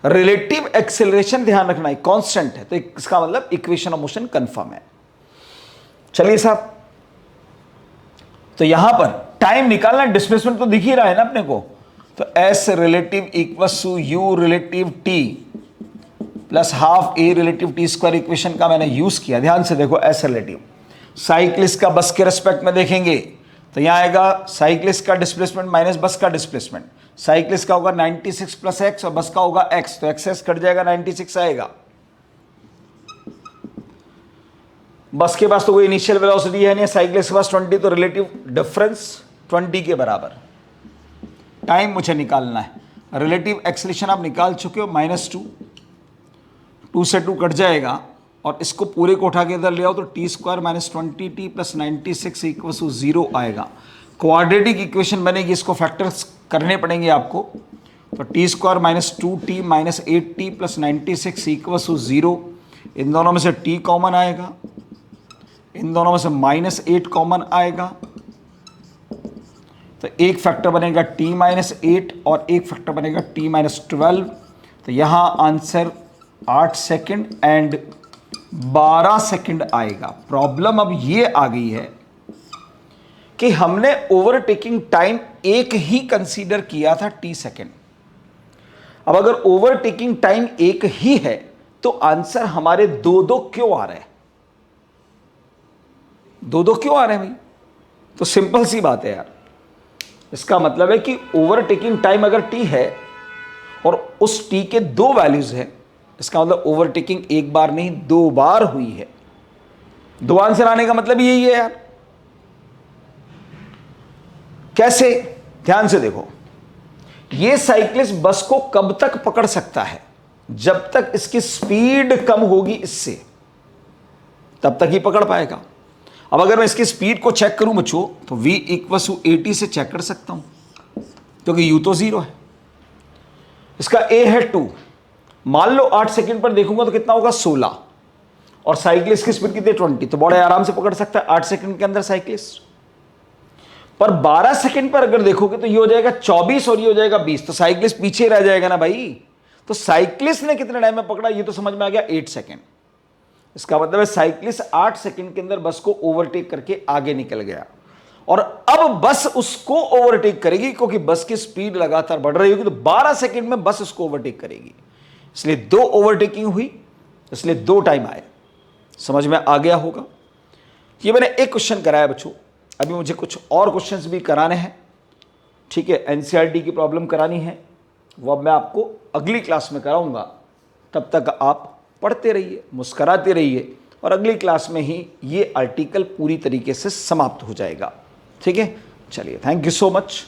Relative acceleration ध्यान रखना है कांस्टेंट है, तो इसका मतलब इक्वेशन ऑफ मोशन कंफर्म है। चलिए साहब, तो यहां पर टाइम निकालना, डिस्प्लेसमेंट तो दिख ही रहा है ना अपने को। तो s relative equals to u relative t plus half a relative t square equation का मैंने यूज किया। ध्यान से देखो, s रिलेटिव साइक्लिस्ट का बस के रेस्पेक्ट में देखेंगे तो यहां आएगा साइक्लिस्ट का डिस्प्लेसमेंट माइनस बस का डिस्प्लेसमेंट। साइक्लिस्ट का होगा 96 प्लस x और बस का होगा x, तो x कट जाएगा, 96 आएगा। बस के पास तो कोई इनिशियल वेलोसिटी है नहीं, साइक्लिस्ट के पास 20, तो रिलेटिव डिफरेंस 20 के बराबर। टाइम मुझे निकालना है, रिलेटिव एक्सेलरेशन आप निकाल चुके हो -2, 2 से 2 कट जाएगा, और इसको पूरे को उठा के इधर ले आओ तो T square minus 20t plus 96 equal to 0 आएगा। क्वाड्रेटिक इक्वेशन बनेगी, इसको फैक्टर्स करने पड़ेंगे आपको। तो T square minus 2t minus 8t plus 96 equal to 0। इन दोनों में से t कॉमन आएगा, इन दोनों में से माइनस 8 कॉमन आएगा, तो एक फैक्टर बनेगा t माइनस 8 और एक फैक्टर बनेगा t माइनस 12। तो यहां आंसर 8 सेकेंड एंड 12 सेकेंड आएगा। प्रॉब्लम अब ये आ गई है कि हमने ओवरटेकिंग टाइम एक ही कंसीडर किया था t सेकेंड। अब अगर ओवरटेकिंग टाइम एक ही है तो आंसर हमारे दो दो क्यों आ रहे हैं? दो दो क्यों आ रहे हैं भाई? तो सिंपल सी बात है यार, इसका मतलब है कि ओवरटेकिंग टाइम अगर t है और उस t के दो वैल्यूज है, इसका मतलब ओवरटेकिंग एक बार नहीं दो बार हुई है। दो आंसर आने का मतलब यही है यार। कैसे? ध्यान से देखो, ये साइक्लिस्ट बस को कब तक पकड़ सकता है? जब तक इसकी स्पीड कम होगी इससे, तब तक ही पकड़ पाएगा। अब अगर मैं इसकी स्पीड को चेक करूं बच्चों, तो v इक्वल टू 80 से चेक कर सकता हूं, क्योंकि u तो 0 है। इसका a है 2। मान लो 8 सेकंड पर देखूंगा तो कितना होगा? 16। और साइक्लिस्ट की स्पीड कितनी? 20। तो बड़े आराम से पकड़ सकता है 8 सेकंड के अंदर साइक्लिस्ट। पर 12 सेकंड पर अगर देखोगे तो ये हो जाएगा 24 और ये हो जाएगा 20। तो साइक्लिस्ट पीछे रह जाएगा ना भाई। तो साइक्लिस्ट ने कितने टाइम में पकड़ा ये तो समझ में आ गया, 8 सेकंड। इसका मतलब है साइक्लिस्ट 8 सेकंड के अंदर बस को ओवरटेक करके आगे निकल गया। और अब बस उसको ओवरटेक करेगी, क्योंकि बस की स्पीड लगातार बढ़ रही होगी, तो 12 सेकंड में बस उसको ओवरटेक करेगी। इसलिए 2 ओवरटेकिंग हुई, इसलिए 2 टाइम आए। समझ में आ गया होगा। ये मैंने एक क्वेश्चन कराया बच्चों, अभी मुझे कुछ और क्वेश्चंस भी कराने हैं। ठीक है, एनसीईआरटी की प्रॉब्लम करानी है, वो अब मैं आपको अगली क्लास में कराऊंगा। तब तक आप पढ़ते रहिए, मुस्कराते रहिए, और अगली क्लास में ही ये आर्टिकल पूरी तरीके से समाप्त हो जाएगा। ठीक है, चलिए, थैंक यू सो मच।